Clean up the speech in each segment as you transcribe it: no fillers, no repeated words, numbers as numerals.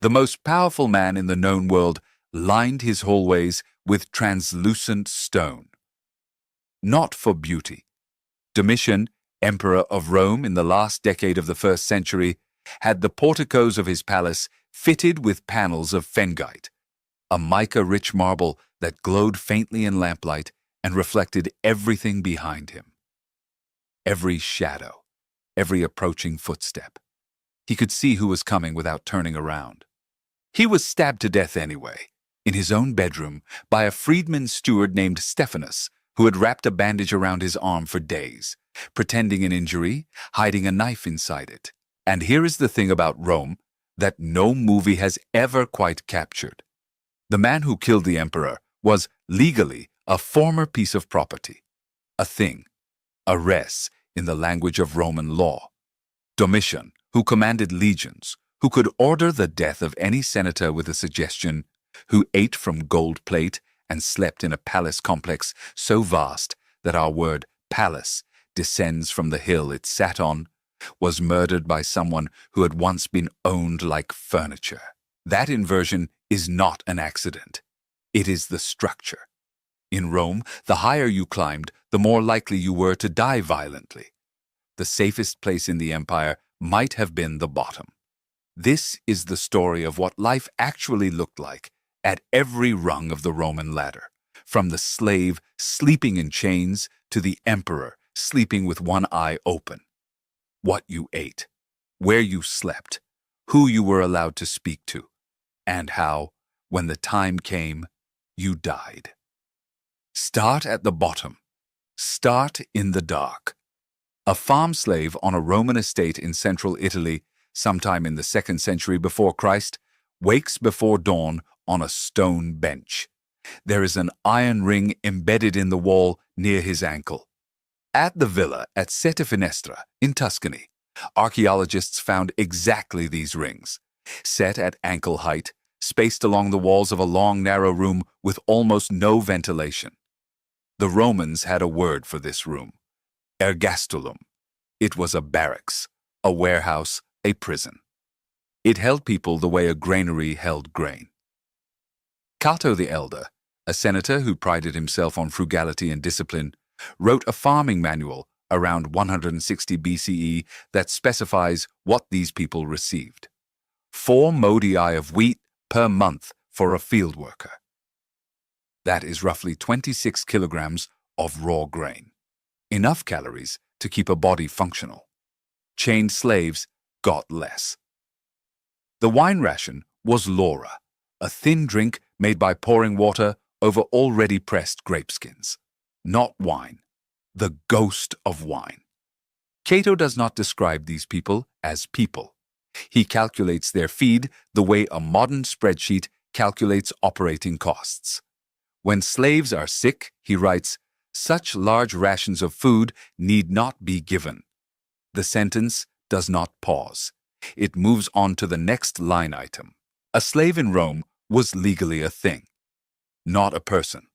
The most powerful man in the known world lined his hallways with translucent stone. Not for beauty. Domitian, emperor of Rome in the last decade of the 1st century, had the porticos of his palace fitted with panels of phengite, a mica-rich marble that glowed faintly in lamplight and reflected everything behind him. Every shadow, every approaching footstep. He could see who was coming without turning around. He was stabbed to death anyway, in his own bedroom, by a freedman steward named Stephanus, who had wrapped a bandage around his arm for days, pretending an injury, hiding a knife inside it. And here is the thing about Rome that no movie has ever quite captured. The man who killed the emperor was legally a former piece of property, a thing, a res in the language of Roman law. Domitian, who commanded legions, who could order the death of any senator with a suggestion, who ate from gold plate and slept in a palace complex so vast that our word palace descends from the hill it sat on, was murdered by someone who had once been owned like furniture. That inversion is not an accident. It is the structure. In Rome, the higher you climbed, the more likely you were to die violently. The safest place in the empire might have been the bottom. This is the story of what life actually looked like at every rung of the Roman ladder, from the slave sleeping in chains to the emperor sleeping with one eye open. What you ate, where you slept, who you were allowed to speak to, and how, when the time came, you died. Start at the bottom. Start in the dark. A farm slave on a Roman estate in central Italy, sometime in the 2nd century before Christ, wakes before dawn on a stone bench. There is an iron ring embedded in the wall near his ankle. At the villa at Sette Finestra in Tuscany, archaeologists found exactly these rings, set at ankle height, spaced along the walls of a long, narrow room with almost no ventilation. The Romans had a word for this room: ergastulum. It was a barracks, a warehouse, a prison. It held people the way a granary held grain. Cato the Elder, a senator who prided himself on frugality and discipline, wrote a farming manual around 160 BCE that specifies what these people received: 4 modi of wheat per month for a field worker. That is roughly 26 kilograms of raw grain. Enough calories to keep a body functional. Chained slaves got less. The wine ration was lora, a thin drink made by pouring water over already pressed grapeskins. Not wine, the ghost of wine. Cato does not describe these people as people. He calculates their feed the way a modern spreadsheet calculates operating costs. When slaves are sick, he writes, such large rations of food need not be given. The sentence does not pause. It moves on to the next line item. A slave in Rome was legally a thing, not a person.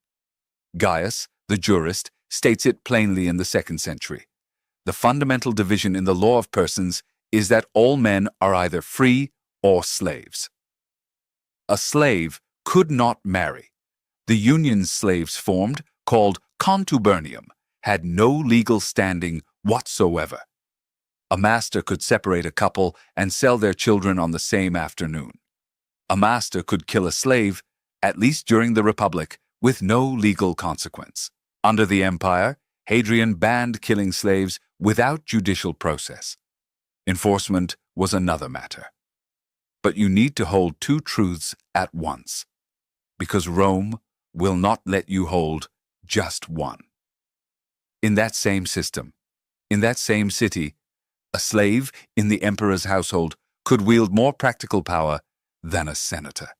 Gaius, the jurist, states it plainly in the 2nd century. The fundamental division in the law of persons is that all men are either free or slaves. A slave could not marry. The unions slaves formed, called contubernium, had no legal standing whatsoever. A master could separate a couple and sell their children on the same afternoon. A master could kill a slave, at least during the Republic, with no legal consequence. Under the Empire, Hadrian banned killing slaves without judicial process. Enforcement was another matter. But you need to hold 2 truths at once, because Rome will not let you hold just one. In that same system, in that same city, a slave in the emperor's household could wield more practical power than a senator.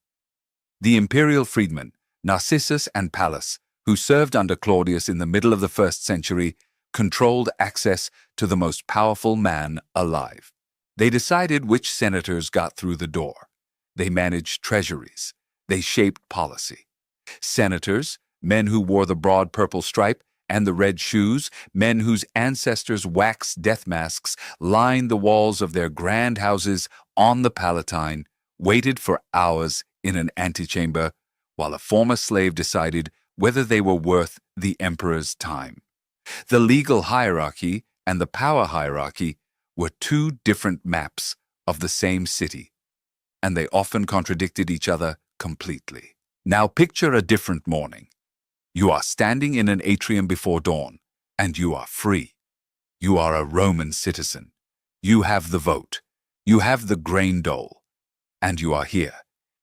The imperial freedmen, Narcissus and Pallas, who served under Claudius in the middle of the 1st century, controlled access to the most powerful man alive. They decided which senators got through the door. They managed treasuries. They shaped policy. Senators, men who wore the broad purple stripe and the red shoes, men whose ancestors' wax death masks lined the walls of their grand houses on the Palatine, waited for hours in an antechamber while a former slave decided whether they were worth the emperor's time. The legal hierarchy and the power hierarchy were two different maps of the same city, and they often contradicted each other completely. Now picture a different morning. You are standing in an atrium before dawn, and you are free. You are a Roman citizen. You have the vote. You have the grain dole. And you are here,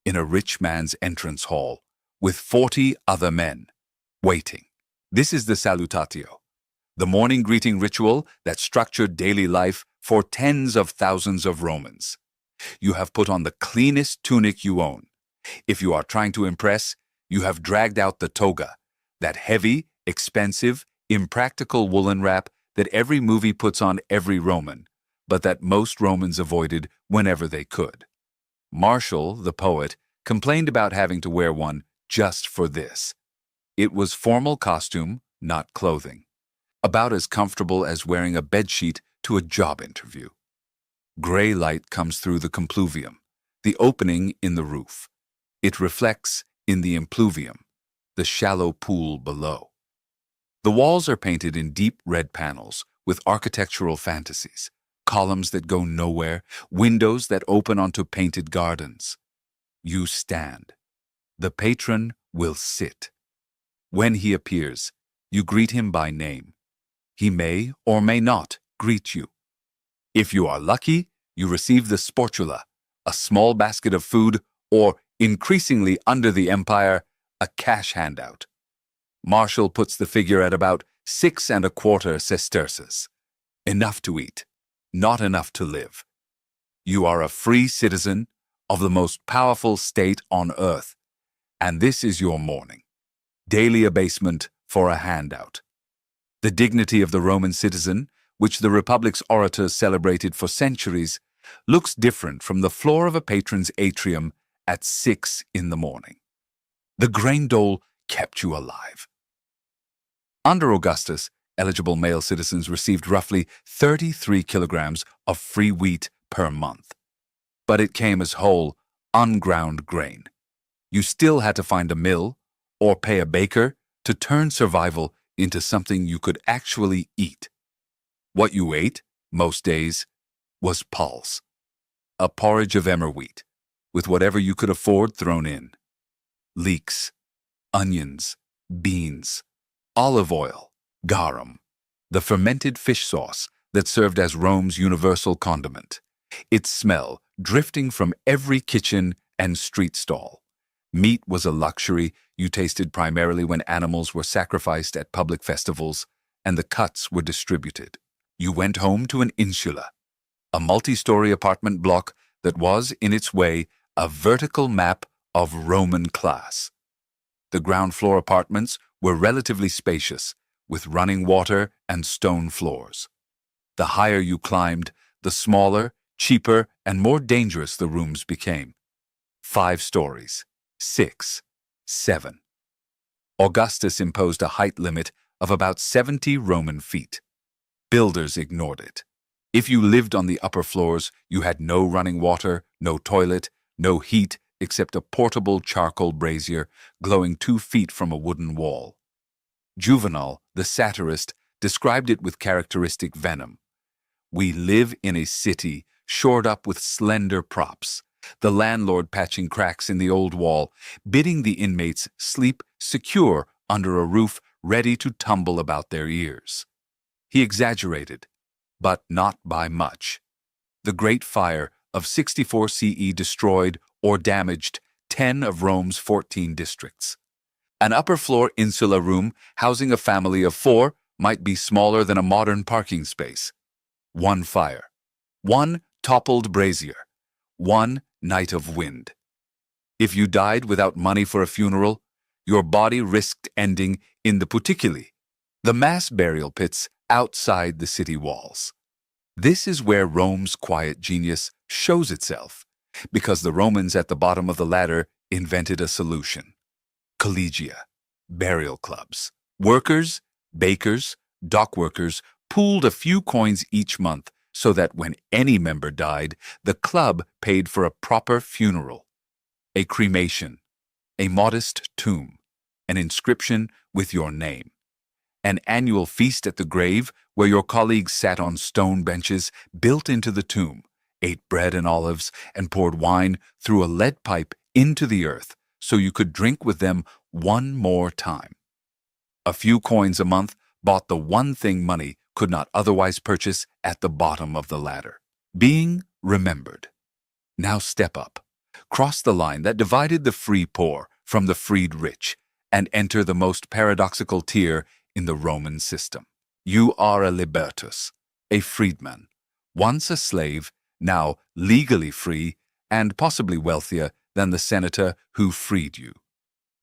in a rich man's entrance hall, with 40 other men, waiting. This is the salutatio, the morning greeting ritual that structured daily life for tens of thousands of Romans. You have put on the cleanest tunic you own. If you are trying to impress, you have dragged out the toga, that heavy, expensive, impractical woolen wrap that every movie puts on every Roman, but that most Romans avoided whenever they could. Martial, the poet, complained about having to wear one just for this. It was formal costume, not clothing. About as comfortable as wearing a bedsheet to a job interview. Gray light comes through the compluvium, the opening in the roof. It reflects in the impluvium, the shallow pool below. The walls are painted in deep red panels with architectural fantasies, columns that go nowhere, windows that open onto painted gardens. You stand. The patron will sit. When he appears, you greet him by name. He may or may not greet you. If you are lucky, you receive the sportula, a small basket of food, or, increasingly under the empire, a cash handout. Martial puts the figure at about 6¼ sesterces. Enough to eat, not enough to live. You are a free citizen of the most powerful state on earth, and this is your morning. Daily abasement for a handout. The dignity of the Roman citizen, which the Republic's orators celebrated for centuries, looks different from the floor of a patron's atrium at 6 in the morning. The grain dole kept you alive. Under Augustus, eligible male citizens received roughly 33 kilograms of free wheat per month. But it came as whole, unground grain. You still had to find a mill or pay a baker to turn survival into something you could actually eat. What you ate, most days, was pulse, a porridge of emmer wheat, with whatever you could afford thrown in. Leeks, onions, beans, olive oil, garum, the fermented fish sauce that served as Rome's universal condiment, its smell drifting from every kitchen and street stall. Meat was a luxury you tasted primarily when animals were sacrificed at public festivals and the cuts were distributed. You went home to an insula, a multi-story apartment block that was, in its way, a vertical map of Roman class. The ground floor apartments were relatively spacious, with running water and stone floors. The higher you climbed, the smaller, cheaper, and more dangerous the rooms became. 5 stories, 6, 7. Augustus imposed a height limit of about 70 Roman feet. Builders ignored it. If you lived on the upper floors, you had no running water, no toilet, no heat except a portable charcoal brazier glowing 2 feet from a wooden wall. Juvenal, the satirist, described it with characteristic venom. We live in a city shored up with slender props, the landlord patching cracks in the old wall, bidding the inmates sleep secure under a roof ready to tumble about their ears. He exaggerated, but not by much. The Great Fire of 64 CE destroyed or damaged 10 of Rome's 14 districts. An upper-floor insula room housing a family of 4 might be smaller than a modern parking space. 1 fire, 1 toppled brazier, 1 night of wind. If you died without money for a funeral, your body risked ending in the puticuli, the mass burial pits outside the city walls. This is where Rome's quiet genius shows itself, because the Romans at the bottom of the ladder invented a solution. Collegia, burial clubs. Workers, bakers, dock workers pooled a few coins each month so that when any member died, the club paid for a proper funeral, a cremation, a modest tomb, an inscription with your name, an annual feast at the grave where your colleagues sat on stone benches built into the tomb, ate bread and olives, and poured wine through a lead pipe into the earth so you could drink with them one more time. A few coins a month bought the one thing money could not otherwise purchase at the bottom of the ladder: being remembered. Now step up, cross the line that divided the free poor from the freed rich, and enter the most paradoxical tier in the Roman system. You are a libertus, a freedman, once a slave, now legally free and possibly wealthier than the senator who freed you.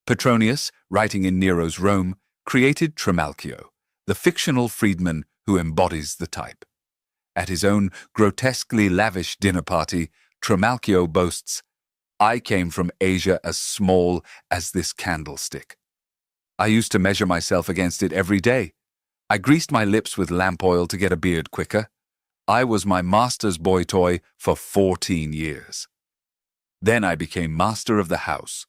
Petronius, writing in Nero's Rome, created Trimalchio, the fictional freedman who embodies the type. At his own grotesquely lavish dinner party, Trimalchio boasts, "I came from Asia as small as this candlestick. I used to measure myself against it every day. I greased my lips with lamp oil to get a beard quicker. I was my master's boy toy for 14 years. Then I became master of the house."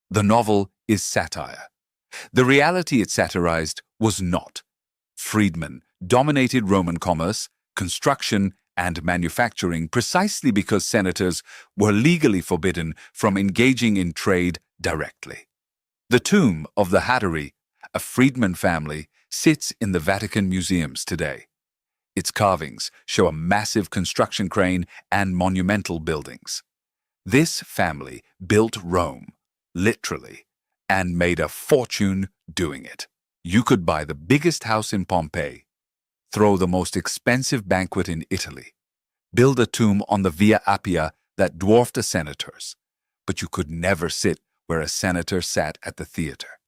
The novel is satire. The reality it satirized was not. Freedmen dominated Roman commerce, construction, and manufacturing precisely because senators were legally forbidden from engaging in trade directly. The tomb of the Hattori, a freedman family, sits in the Vatican museums today. Its carvings show a massive construction crane and monumental buildings. This family built Rome, literally, and made a fortune doing it. You could buy the biggest house in Pompeii, throw the most expensive banquet in Italy, build a tomb on the Via Appia that dwarfed a senator's, but you could never sit where a senator sat at the theater.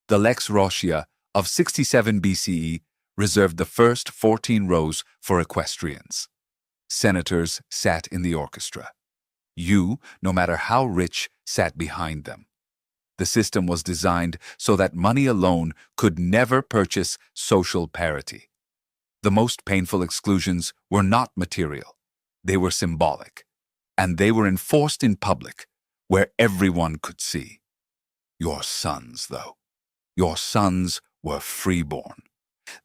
The Lex Roscia of 67 BCE reserved the first 14 rows for equestrians. Senators sat in the orchestra. You, no matter how rich, sat behind them. The system was designed so that money alone could never purchase social parity. The most painful exclusions were not material. They were symbolic, and they were enforced in public, where everyone could see. Your sons, though. Your sons were freeborn.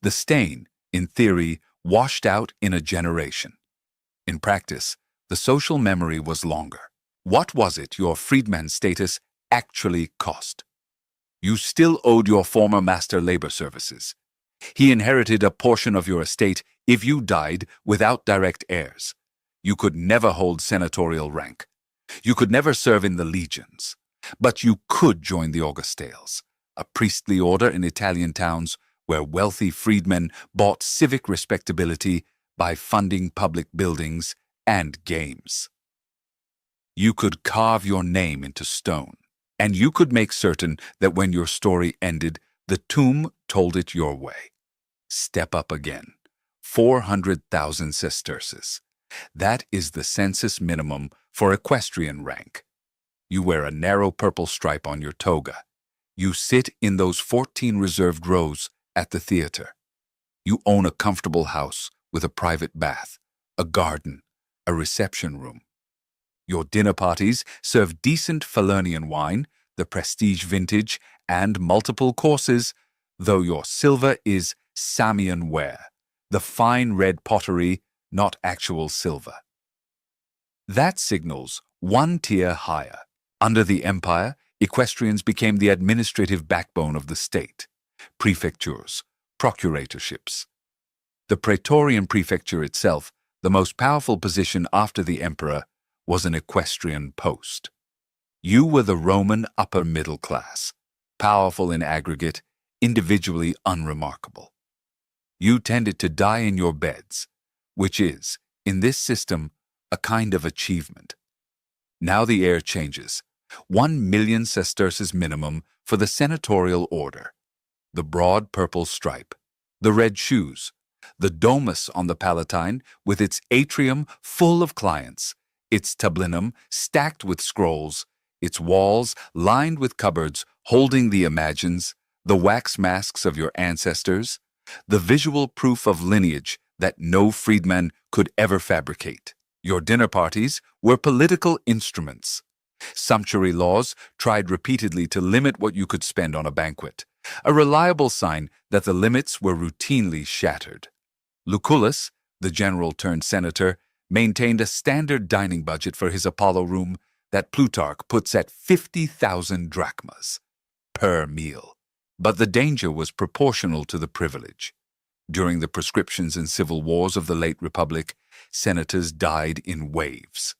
The stain, in theory, washed out in a generation. In practice, the social memory was longer. What was it your freedman status actually cost? You still owed your former master labor services. He inherited a portion of your estate if you died without direct heirs. You could never hold senatorial rank. You could never serve in the legions. But you could join the Augustales, a priestly order in Italian towns where wealthy freedmen bought civic respectability by funding public buildings and games. You could carve your name into stone, and you could make certain that when your story ended, the tomb told it your way. Step up again. 400,000 sesterces. That is the census minimum for equestrian rank. You wear a narrow purple stripe on your toga. You sit in those 14 reserved rows at the theater. You own a comfortable house with a private bath, a garden, a reception room. Your dinner parties serve decent Falernian wine, the prestige vintage, and multiple courses, though your silver is Samian ware, the fine red pottery, not actual silver. That signals one tier higher. Under the empire, equestrians became the administrative backbone of the state. Prefectures, procuratorships. The Praetorian prefecture itself, the most powerful position after the emperor, was an equestrian post. You were the Roman upper middle class, powerful in aggregate, individually unremarkable. You tended to die in your beds, which is, in this system, a kind of achievement. Now the air changes. 1 million sesterces minimum for the senatorial order. The broad purple stripe, the red shoes, the domus on the Palatine with its atrium full of clients, its tablinum stacked with scrolls, its walls lined with cupboards holding the imagines, the wax masks of your ancestors, the visual proof of lineage that no freedman could ever fabricate. Your dinner parties were political instruments. Sumptuary laws tried repeatedly to limit what you could spend on a banquet, a reliable sign that the limits were routinely shattered. Lucullus, the general turned senator, maintained a standard dining budget for his Apollo room that Plutarch puts at 50,000 drachmas per meal. But the danger was proportional to the privilege. During the proscriptions and civil wars of the late Republic, senators died in waves.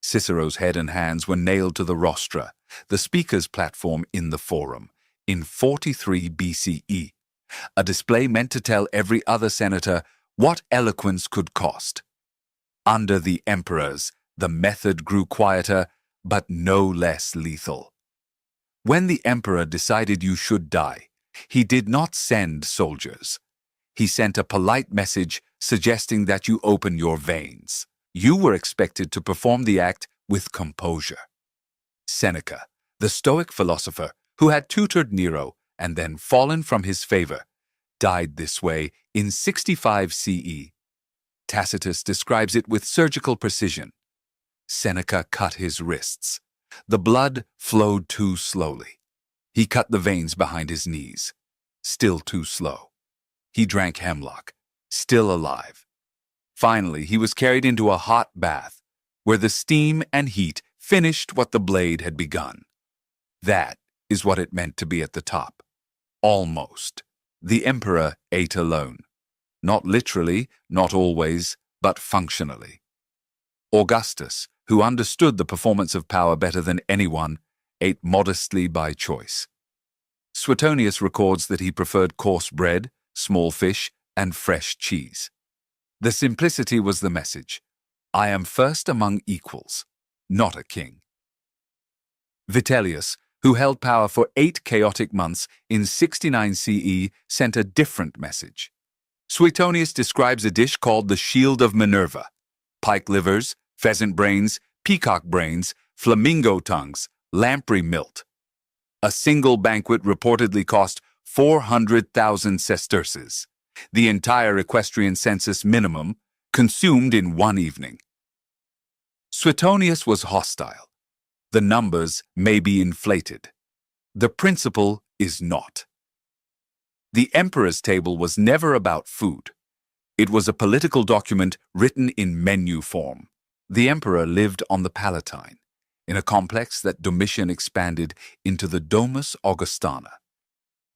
Cicero's head and hands were nailed to the rostra, the speaker's platform in the forum, in 43 BCE, a display meant to tell every other senator what eloquence could cost. Under the emperors, the method grew quieter, but no less lethal. When the emperor decided you should die, he did not send soldiers. He sent a polite message suggesting that you open your veins. You were expected to perform the act with composure. Seneca, the Stoic philosopher who had tutored Nero and then fallen from his favor, died this way in 65 CE. Tacitus describes it with surgical precision. Seneca cut his wrists. The blood flowed too slowly. He cut the veins behind his knees. Still too slow. He drank hemlock. Still alive. Finally, he was carried into a hot bath, where the steam and heat finished what the blade had begun. That is what it meant to be at the top. Almost. The emperor ate alone. Not literally, not always, but functionally. Augustus, who understood the performance of power better than anyone, ate modestly by choice. Suetonius records that he preferred coarse bread, small fish, and fresh cheese. The simplicity was the message. I am first among equals, not a king. Vitellius, who held power for 8 chaotic months in 69 CE, sent a different message. Suetonius describes a dish called the Shield of Minerva: pike livers, pheasant brains, peacock brains, flamingo tongues, lamprey milt. A single banquet reportedly cost 400,000 sesterces, the entire equestrian census minimum, consumed in one evening. Suetonius was hostile. The numbers may be inflated. The principle is not. The emperor's table was never about food. It was a political document written in menu form. The emperor lived on the Palatine, in a complex that Domitian expanded into the Domus Augustana.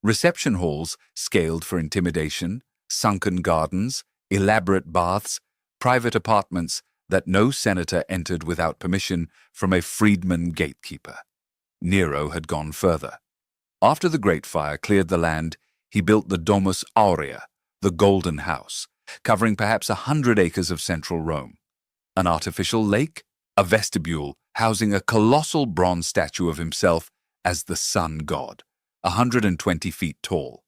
Reception halls scaled for intimidation, sunken gardens, elaborate baths, private apartments that no senator entered without permission from a freedman gatekeeper. Nero had gone further. After the Great Fire cleared the land, he built the Domus Aurea, the Golden House, covering perhaps 100 acres of central Rome. An artificial lake, a vestibule housing a colossal bronze statue of himself as the sun god, 120 feet tall,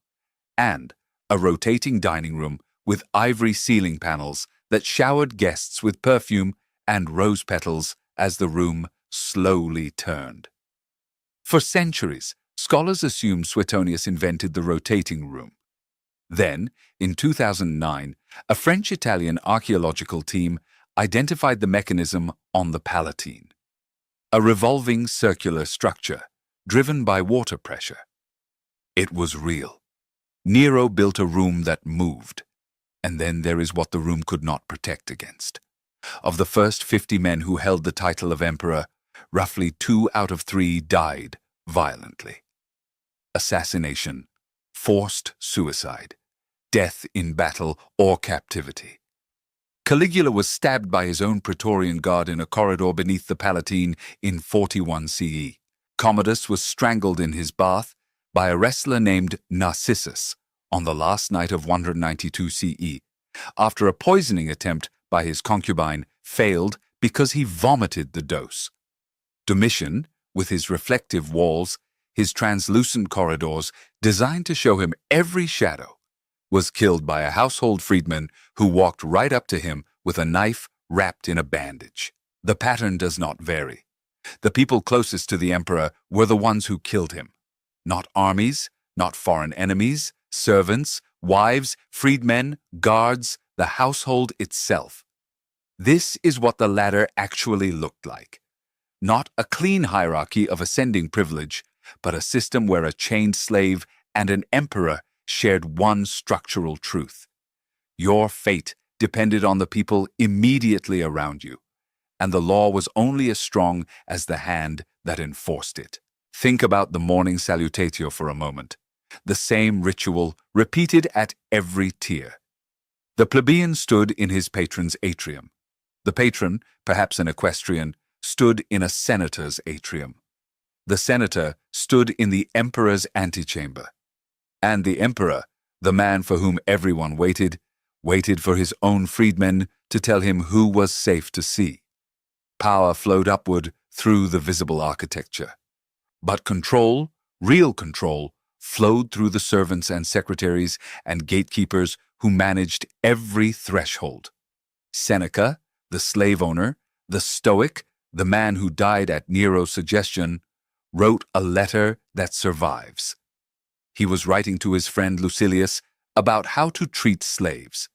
and a rotating dining room with ivory ceiling panels that showered guests with perfume and rose petals as the room slowly turned. For centuries, scholars assumed Suetonius invented the rotating room. Then, in 2009, a French-Italian archaeological team identified the mechanism on the Palatine, a revolving circular structure driven by water pressure. It was real. Nero built a room that moved. And then there is what the room could not protect against. Of the first 50 men who held the title of emperor, roughly 2 out of 3 died violently. Assassination, forced suicide, death in battle or captivity. Caligula was stabbed by his own Praetorian guard in a corridor beneath the Palatine in 41 CE. Commodus was strangled in his bath by a wrestler named Narcissus on the last night of 192 CE, after a poisoning attempt by his concubine failed because he vomited the dose. Domitian, with his reflective walls, his translucent corridors designed to show him every shadow, was killed by a household freedman who walked right up to him with a knife wrapped in a bandage. The pattern does not vary. The people closest to the emperor were the ones who killed him. Not armies, not foreign enemies, servants, wives, freedmen, guards, the household itself. This is what the ladder actually looked like. Not a clean hierarchy of ascending privilege, but a system where a chained slave and an emperor shared one structural truth. Your fate depended on the people immediately around you, and the law was only as strong as the hand that enforced it. Think about the morning salutatio for a moment. The same ritual repeated at every tier. The plebeian stood in his patron's atrium. The patron, perhaps an equestrian, stood in a senator's atrium. The senator stood in the emperor's antechamber. And the emperor, the man for whom everyone waited for his own freedmen to tell him who was safe to see. Power flowed upward through the visible architecture. But control, real control, flowed through the servants and secretaries and gatekeepers who managed every threshold. Seneca, the slave owner, the Stoic, the man who died at Nero's suggestion, wrote a letter that survives. He was writing to his friend Lucilius about how to treat slaves.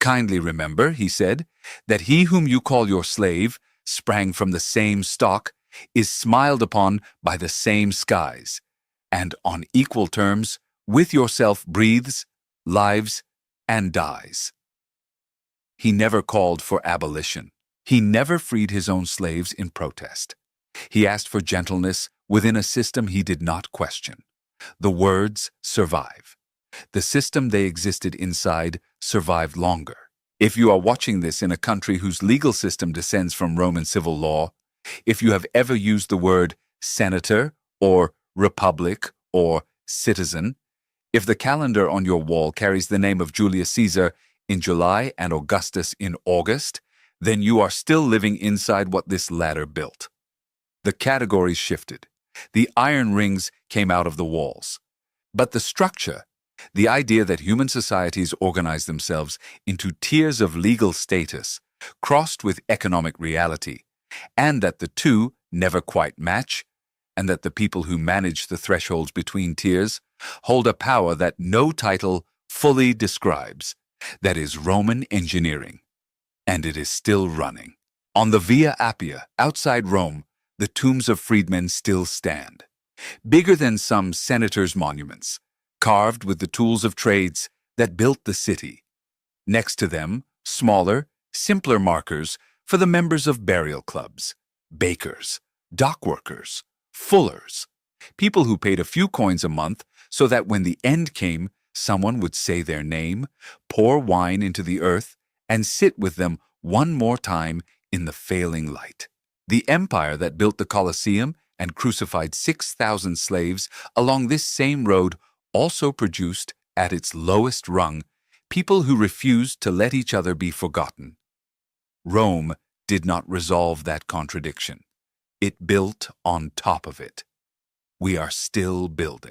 "Kindly remember," he said, "that he whom you call your slave sprang from the same stock, is smiled upon by the same skies, and on equal terms with yourself breathes, lives, and dies." He never called for abolition. He never freed his own slaves in protest. He asked for gentleness within a system he did not question. The words survive. The system they existed inside survived longer. If you are watching this in a country whose legal system descends from Roman civil law, if you have ever used the word senator or republic or citizen, if the calendar on your wall carries the name of Julius Caesar in July and Augustus in August, then you are still living inside what this ladder built. The categories shifted. The iron rings came out of the walls. But the structure, the idea that human societies organize themselves into tiers of legal status, crossed with economic reality, and that the two never quite match, and that the people who manage the thresholds between tiers hold a power that no title fully describes, that is Roman engineering. And it is still running. On the Via Appia, outside Rome, the tombs of freedmen still stand. Bigger than some senators' monuments, carved with the tools of trades that built the city. Next to them, smaller, simpler markers for the members of burial clubs, bakers, dock workers, fullers, people who paid a few coins a month so that when the end came, someone would say their name, pour wine into the earth, and sit with them one more time in the failing light. The empire that built the Colosseum and crucified 6,000 slaves along this same road also produced, at its lowest rung, people who refused to let each other be forgotten. Rome did not resolve that contradiction. It built on top of it. We are still building.